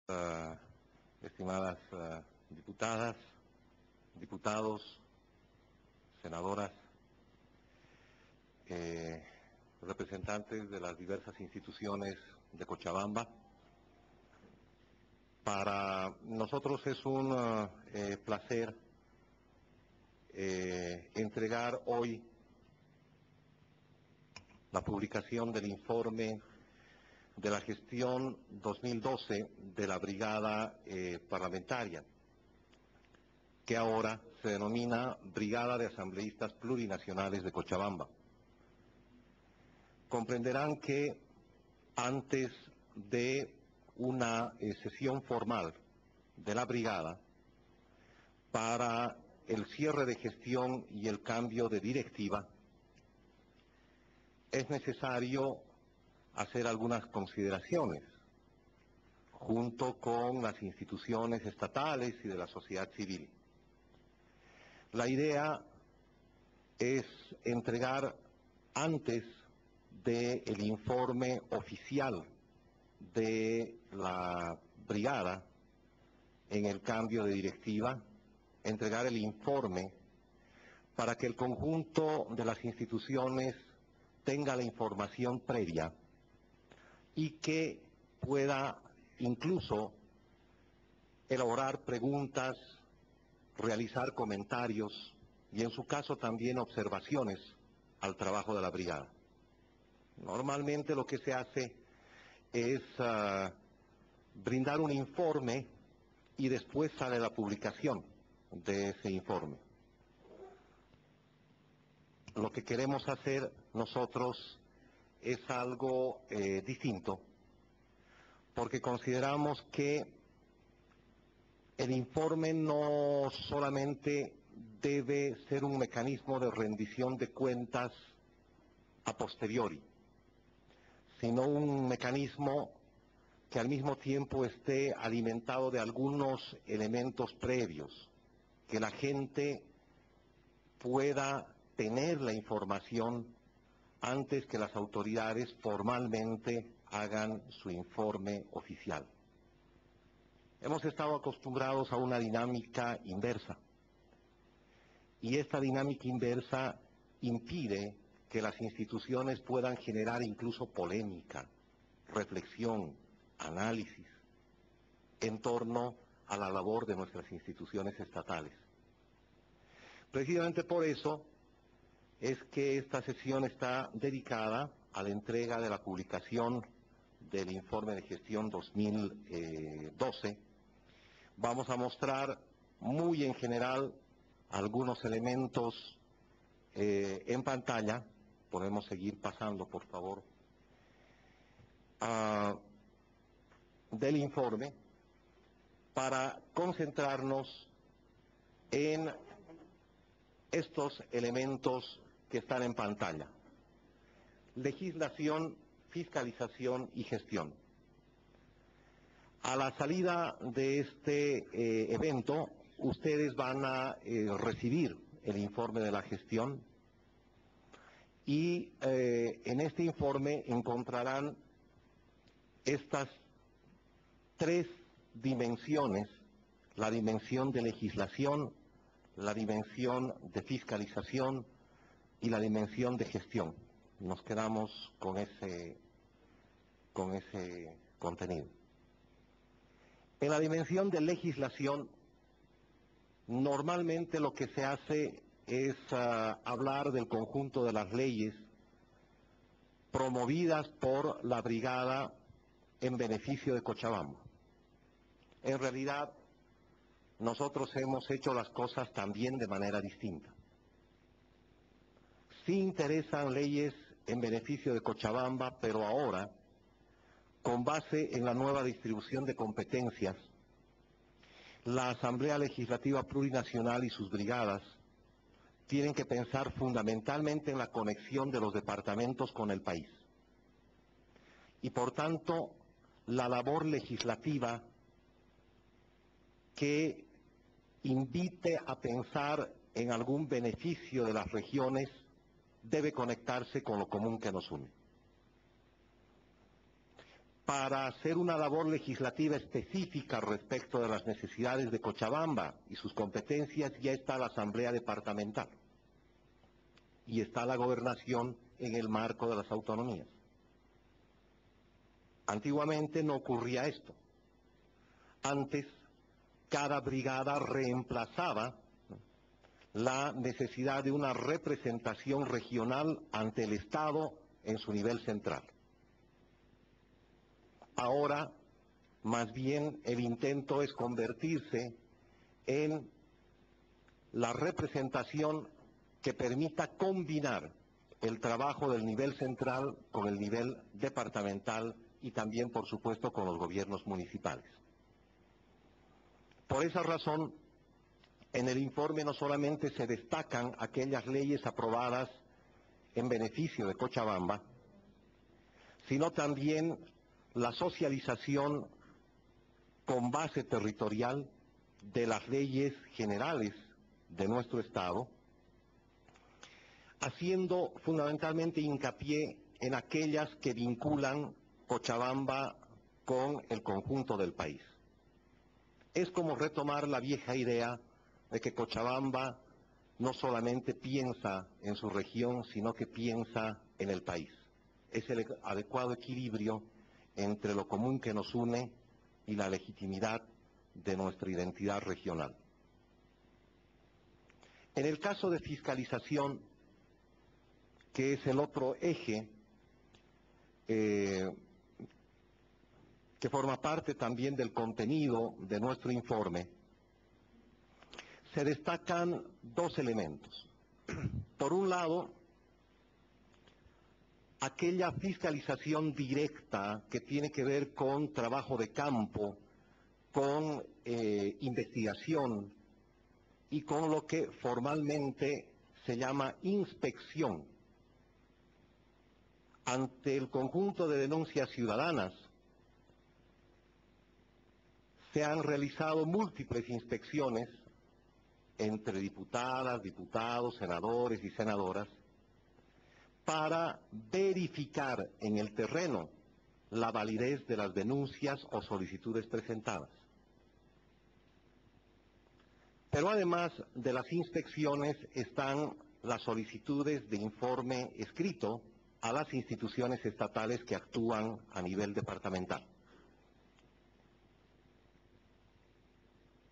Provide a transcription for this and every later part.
uh, estimadas diputadas, diputados, senadoras, representantes de las diversas instituciones de Cochabamba. Para nosotros es un placer entregar hoy la publicación del informe de la gestión 2012 de la Brigada Parlamentaria, que ahora se denomina Brigada de Asambleístas Plurinacionales de Cochabamba. Comprenderán que antes de una sesión formal de la Brigada para el cierre de gestión y el cambio de directiva, es necesario hacer algunas consideraciones junto con las instituciones estatales y de la sociedad civil. La idea es entregar antes del informe oficial de la brigada en el cambio de directiva, entregar el informe para que el conjunto de las instituciones tenga la información previa y que pueda incluso elaborar preguntas, realizar comentarios y en su caso también observaciones al trabajo de la brigada. Normalmente lo que se hace es brindar un informe y después sale la publicación de ese informe. Lo que queremos hacer nosotros es algo distinto, porque consideramos que el informe no solamente debe ser un mecanismo de rendición de cuentas a posteriori, sino un mecanismo que al mismo tiempo esté alimentado de algunos elementos previos, que la gente pueda tener la información antes que las autoridades formalmente hagan su informe oficial. Hemos estado acostumbrados a una dinámica inversa, y esta dinámica inversa impide que las instituciones puedan generar incluso polémica, reflexión, análisis en torno a la labor de nuestras instituciones estatales. Precisamente por eso es que esta sesión está dedicada a la entrega de la publicación del informe de gestión 2012. Vamos a mostrar muy en general algunos elementos en pantalla. Podemos seguir pasando, por favor, del informe para concentrarnos en estos elementos que están en pantalla: legislación, fiscalización y gestión. A la salida de este evento, ustedes van a recibir el informe de la gestión y en este informe encontrarán estas tres dimensiones: la dimensión de legislación, la dimensión de fiscalización y la dimensión de gestión. Nos quedamos con ese contenido. En la dimensión de legislación, normalmente lo que se hace es hablar del conjunto de las leyes promovidas por la brigada en beneficio de Cochabamba. En realidad, nosotros hemos hecho las cosas también de manera distinta. Sí interesan leyes en beneficio de Cochabamba, pero ahora, con base en la nueva distribución de competencias, la Asamblea Legislativa Plurinacional y sus brigadas tienen que pensar fundamentalmente en la conexión de los departamentos con el país. Y por tanto, la labor legislativa que invite a pensar en algún beneficio de las regiones debe conectarse con lo común que nos une. para hacer una labor legislativa específica respecto de las necesidades de Cochabamba y sus competencias, ya está la Asamblea Departamental y está la gobernación en el marco de las autonomías. Antiguamente no ocurría esto. Antes, cada brigada reemplazaba la necesidad de una representación regional ante el Estado en su nivel central. Ahora, más bien, el intento es convertirse en la representación que permita combinar el trabajo del nivel central con el nivel departamental y también, por supuesto, con los gobiernos municipales. Por esa razón, en el informe no solamente se destacan aquellas leyes aprobadas en beneficio de Cochabamba, sino también la socialización con base territorial de las leyes generales de nuestro Estado, haciendo fundamentalmente hincapié en aquellas que vinculan Cochabamba con el conjunto del país. Es como retomar la vieja idea de que Cochabamba no solamente piensa en su región, sino que piensa en el país. Es el adecuado equilibrio entre lo común que nos une y la legitimidad de nuestra identidad regional. En el caso de fiscalización, que es el otro eje que forma parte también del contenido de nuestro informe, se destacan dos elementos. Por un lado, aquella fiscalización directa que tiene que ver con trabajo de campo, con investigación y con lo que formalmente se llama inspección. Ante el conjunto de denuncias ciudadanas, se han realizado múltiples inspecciones entre diputadas, diputados, senadores y senadoras, para verificar en el terreno la validez de las denuncias o solicitudes presentadas. Pero además de las inspecciones están las solicitudes de informe escrito a las instituciones estatales que actúan a nivel departamental.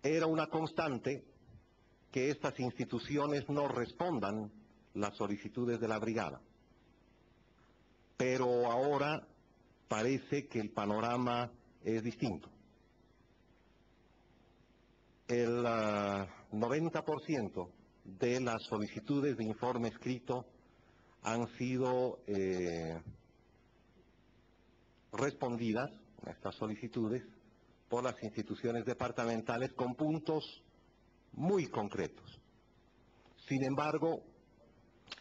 Era una constante que estas instituciones no respondan las solicitudes de la brigada. Pero ahora parece que el panorama es distinto. El 90% de las solicitudes de informe escrito han sido respondidas, estas solicitudes, por las instituciones departamentales con puntos muy concretos. Sin embargo,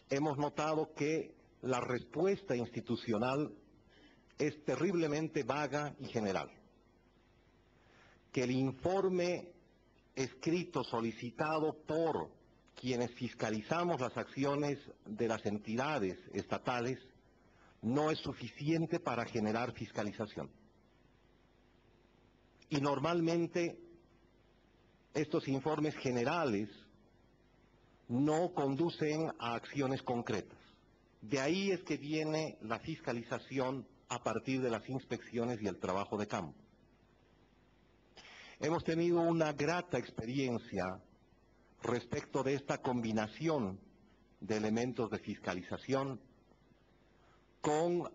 hemos notado que la respuesta institucional es terriblemente vaga y general. Que el informe escrito solicitado por quienes fiscalizamos las acciones de las entidades estatales no es suficiente para generar fiscalización. Y normalmente estos informes generales no conducen a acciones concretas. De ahí es que viene la fiscalización a partir de las inspecciones y el trabajo de campo. Hemos tenido una grata experiencia respecto de esta combinación de elementos de fiscalización con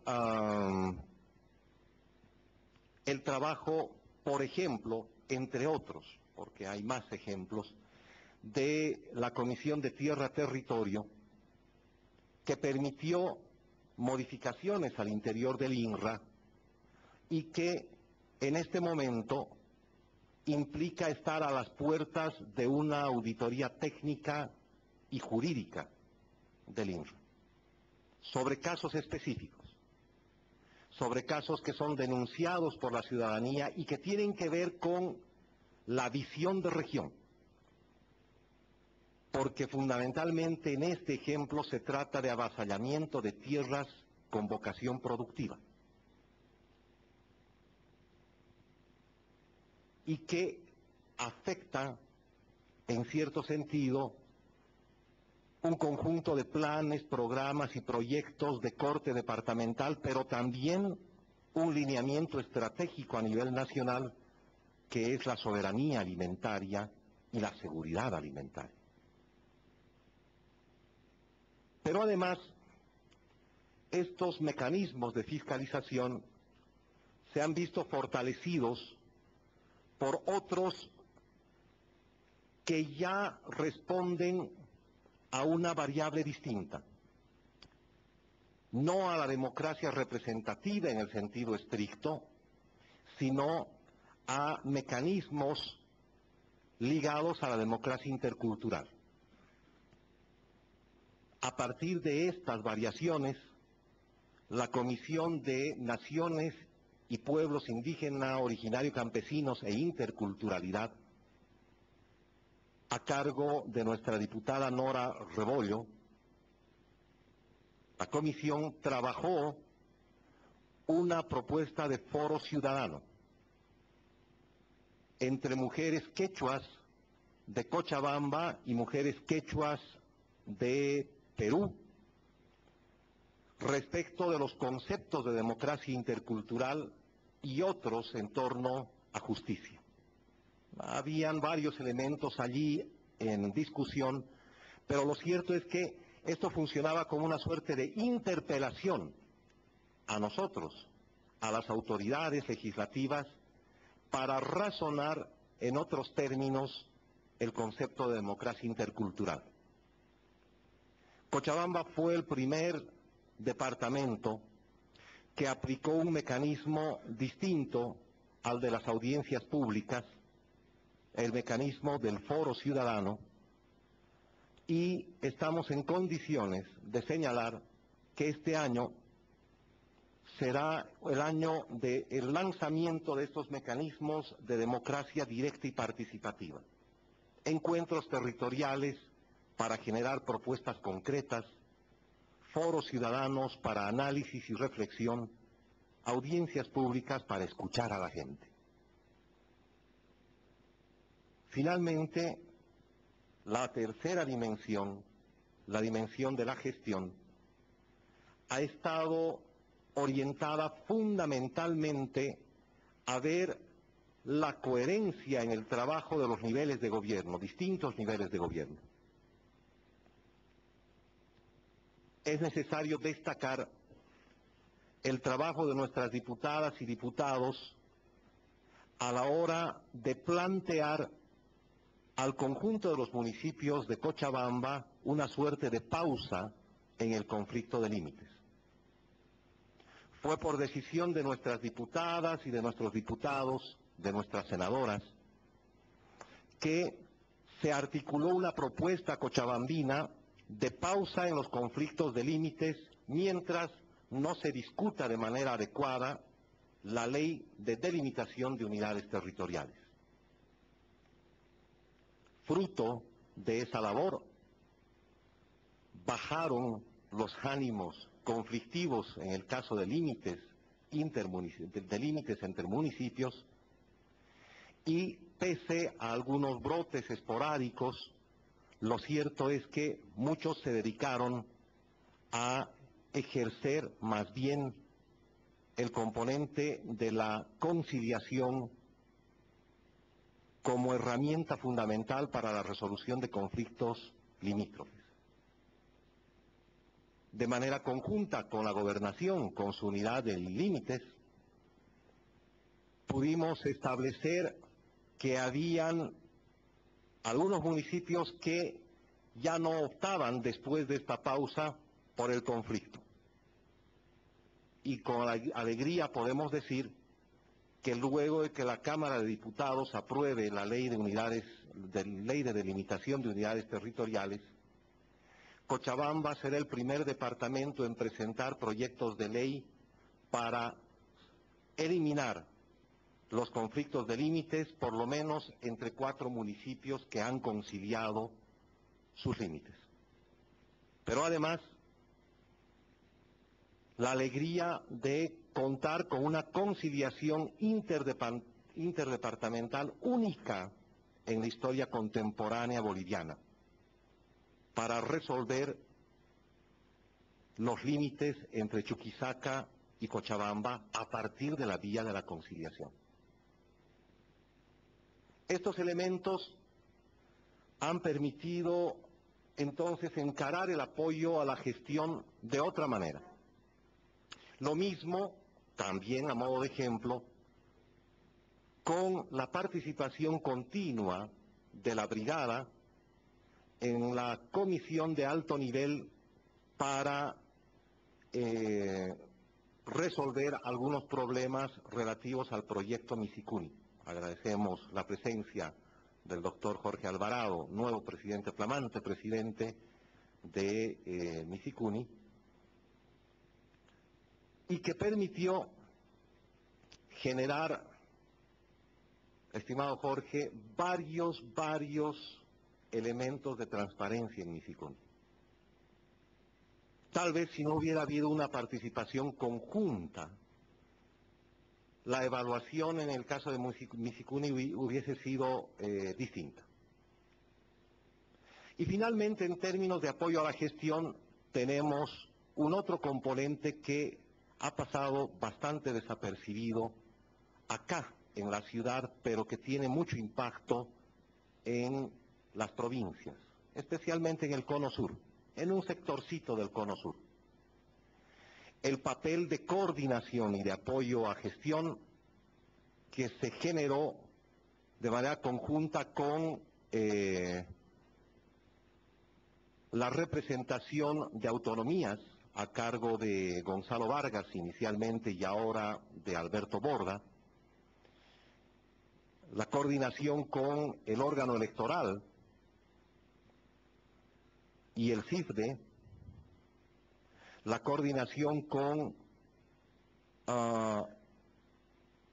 el trabajo, por ejemplo, entre otros, porque hay más ejemplos, de la Comisión de Tierra-Territorio, que permitió modificaciones al interior del INRA y que en este momento implica estar a las puertas de una auditoría técnica y jurídica del INRA, sobre casos específicos, sobre casos que son denunciados por la ciudadanía y que tienen que ver con la visión de región, porque fundamentalmente en este ejemplo se trata de avasallamiento de tierras con vocación productiva. y que afecta, en cierto sentido, un conjunto de planes, programas y proyectos de corte departamental, pero también un lineamiento estratégico a nivel nacional, que es la soberanía alimentaria y la seguridad alimentaria. Pero además, estos mecanismos de fiscalización se han visto fortalecidos por otros que ya responden a una variable distinta, no a la democracia representativa en el sentido estricto, sino a mecanismos ligados a la democracia intercultural. A partir de estas variaciones, la Comisión de Naciones y Pueblos Indígena, Originario, Campesinos e Interculturalidad, a cargo de nuestra diputada Nora Rebollo, la comisión trabajó una propuesta de foro ciudadano entre mujeres quechuas de Cochabamba y mujeres quechuas de Perú respecto de los conceptos de democracia intercultural y otros en torno a justicia. Habían varios elementos allí en discusión, pero lo cierto es que esto funcionaba como una suerte de interpelación a nosotros, a las autoridades legislativas, para razonar en otros términos el concepto de democracia intercultural. Cochabamba fue el primer departamento que aplicó un mecanismo distinto al de las audiencias públicas, el mecanismo del foro ciudadano, y estamos en condiciones de señalar que este año será el año del lanzamiento de estos mecanismos de democracia directa y participativa. Encuentros territoriales para generar propuestas concretas, foros ciudadanos para análisis y reflexión, audiencias públicas para escuchar a la gente. Finalmente, la tercera dimensión, la dimensión de la gestión, ha estado orientada fundamentalmente a ver la coherencia en el trabajo de los niveles de gobierno, distintos niveles de gobierno. Es necesario destacar el trabajo de nuestras diputadas y diputados a la hora de plantear al conjunto de los municipios de Cochabamba una suerte de pausa en el conflicto de límites. Fue por decisión de nuestras diputadas y de nuestros diputados, de nuestras senadoras, que se articuló una propuesta cochabambina de pausa en los conflictos de límites mientras no se discuta de manera adecuada la ley de delimitación de unidades territoriales. Fruto de esa labor, bajaron los ánimos conflictivos en el caso de límites entre municipios, y pese a algunos brotes esporádicos, lo cierto es que muchos se dedicaron a ejercer más bien el componente de la conciliación como herramienta fundamental para la resolución de conflictos limítrofes. De manera conjunta con la gobernación, con su unidad de límites, pudimos establecer que habían algunos municipios que ya no optaban después de esta pausa por el conflicto. Y con alegría podemos decir que luego de que la Cámara de Diputados apruebe la ley de delimitación de unidades territoriales, Cochabamba será el primer departamento en presentar proyectos de ley para eliminar los conflictos de límites, por lo menos entre 4 municipios que han conciliado sus límites. Pero además, la alegría de contar con una conciliación interdepartamental única en la historia contemporánea boliviana para resolver los límites entre Chuquisaca y Cochabamba a partir de la vía de la conciliación. Estos elementos han permitido entonces encarar el apoyo a la gestión de otra manera. Lo mismo, también a modo de ejemplo, con la participación continua de la brigada en la comisión de alto nivel para resolver algunos problemas relativos al proyecto Misicuni. Agradecemos la presencia del doctor Jorge Alvarado, nuevo presidente, flamante presidente de Misicuni, y que permitió generar, estimado Jorge, varios elementos de transparencia en Misicuni. Tal vez si no hubiera habido una participación conjunta, la evaluación en el caso de Misicuni hubiese sido distinta. Y finalmente, en términos de apoyo a la gestión, tenemos un otro componente que ha pasado bastante desapercibido acá en la ciudad, pero que tiene mucho impacto en las provincias, especialmente en el Cono Sur, en un sectorcito del Cono Sur. El papel de coordinación y de apoyo a gestión que se generó de manera conjunta con la representación de autonomías a cargo de Gonzalo Vargas inicialmente y ahora de Alberto Borda, la coordinación con el órgano electoral y el CIFDE, la coordinación con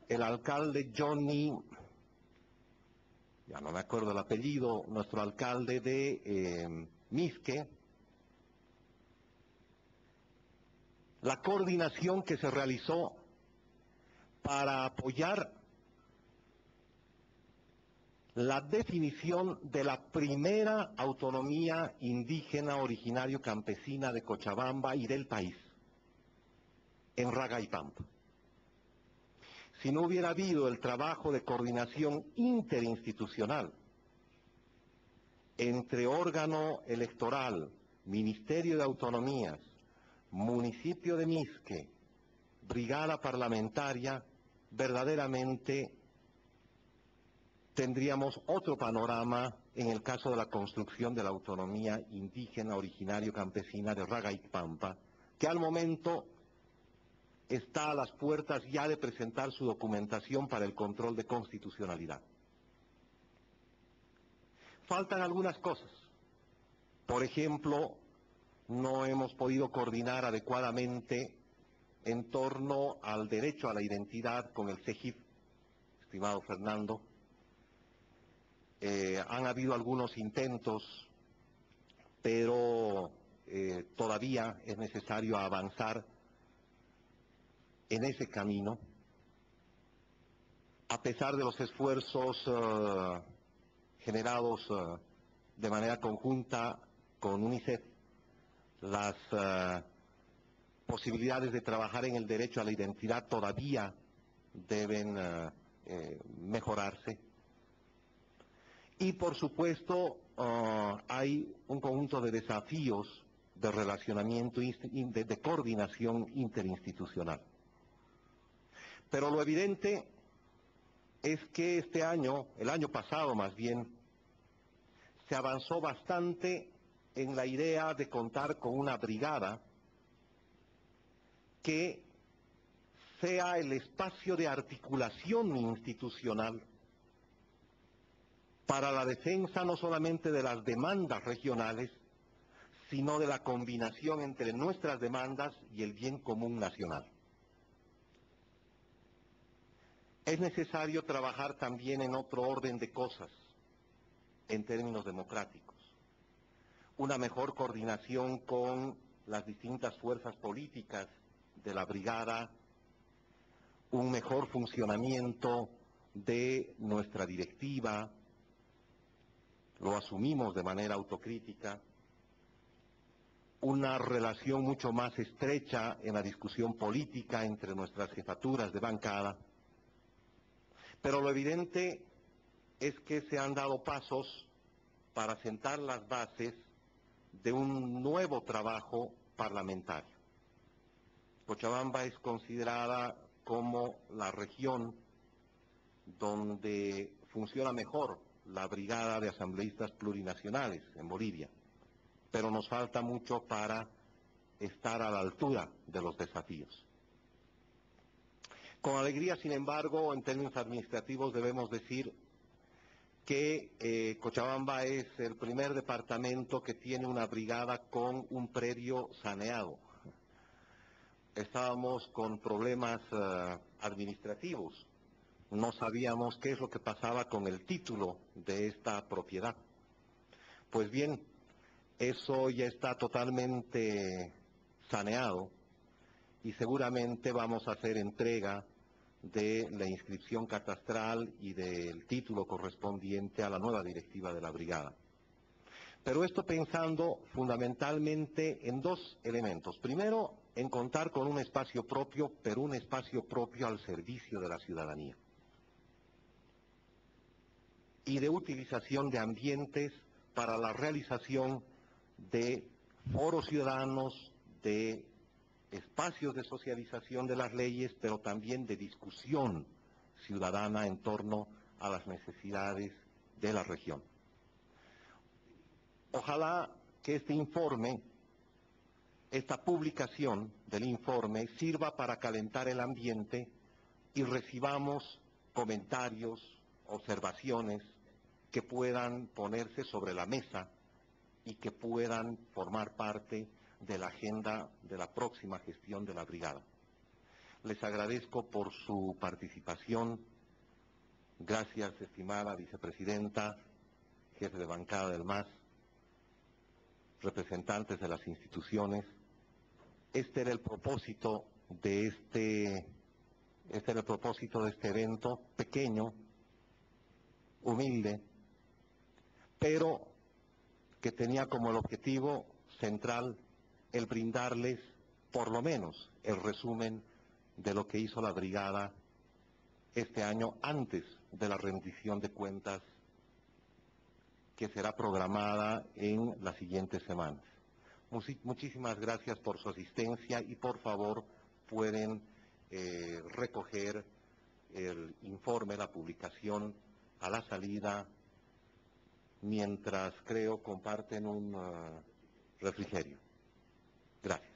el alcalde Johnny, ya no me acuerdo el apellido, nuestro alcalde de Misque, la coordinación que se realizó para apoyar la definición de la primera autonomía indígena originario campesina de Cochabamba y del país, en Raga y Pampa. Si no hubiera habido el trabajo de coordinación interinstitucional entre órgano electoral, Ministerio de Autonomías, municipio de Misque, brigada parlamentaria, verdaderamente tendríamos otro panorama en el caso de la construcción de la autonomía indígena originario campesina de Raga y Pampa, que al momento está a las puertas ya de presentar su documentación para el control de constitucionalidad. Faltan algunas cosas. Por ejemplo, no hemos podido coordinar adecuadamente en torno al derecho a la identidad con el CEGIP, estimado Fernando. Han habido algunos intentos, pero todavía es necesario avanzar en ese camino, a pesar de los esfuerzos generados de manera conjunta con UNICEF. Las posibilidades de trabajar en el derecho a la identidad todavía deben mejorarse. Y por supuesto hay un conjunto de desafíos de relacionamiento, de coordinación interinstitucional. Pero lo evidente es que este año, el año pasado más bien, se avanzó bastante en la idea de contar con una brigada que sea el espacio de articulación institucional para la defensa no solamente de las demandas regionales, sino de la combinación entre nuestras demandas y el bien común nacional. Es necesario trabajar también en otro orden de cosas, en términos democráticos. Una mejor coordinación con las distintas fuerzas políticas de la brigada, un mejor funcionamiento, de nuestra directiva, lo asumimos de manera autocrítica, una relación mucho más estrecha en la discusión política entre nuestras jefaturas de bancada, pero lo evidente es que se han dado pasos para sentar las bases de un nuevo trabajo parlamentario. Cochabamba es considerada como la región donde funciona mejor la Brigada de Asambleístas Plurinacionales en Bolivia, pero nos falta mucho para estar a la altura de los desafíos. Con alegría, sin embargo, en términos administrativos debemos decir que Cochabamba es el primer departamento que tiene una brigada con un predio saneado. Estábamos con problemas administrativos, no sabíamos qué es lo que pasaba con el título de esta propiedad. Pues bien, eso ya está totalmente saneado y seguramente vamos a hacer entrega de la inscripción catastral y del título correspondiente a la nueva directiva de la brigada. Pero esto pensando fundamentalmente en dos elementos. Primero, en contar con un espacio propio, pero un espacio propio al servicio de la ciudadanía. Y de utilización de ambientes para la realización de foros ciudadanos, de espacios de socialización de las leyes, pero también de discusión ciudadana en torno a las necesidades de la región. Ojalá que este informe, esta publicación del informe, sirva para calentar el ambiente y recibamos comentarios, observaciones que puedan ponerse sobre la mesa y que puedan formar parte de la agenda de la próxima gestión de la brigada. Les agradezco por su participación. Gracias, estimada vicepresidenta, jefe de bancada del MAS, representantes de las instituciones. Este era el propósito de este evento pequeño, humilde, pero que tenía como el objetivo central el brindarles por lo menos el resumen de lo que hizo la brigada este año antes de la rendición de cuentas que será programada en las siguientes semanas. Muchísimas gracias por su asistencia y por favor pueden recoger el informe, la publicación a la salida mientras creo comparten un refrigerio. Gracias.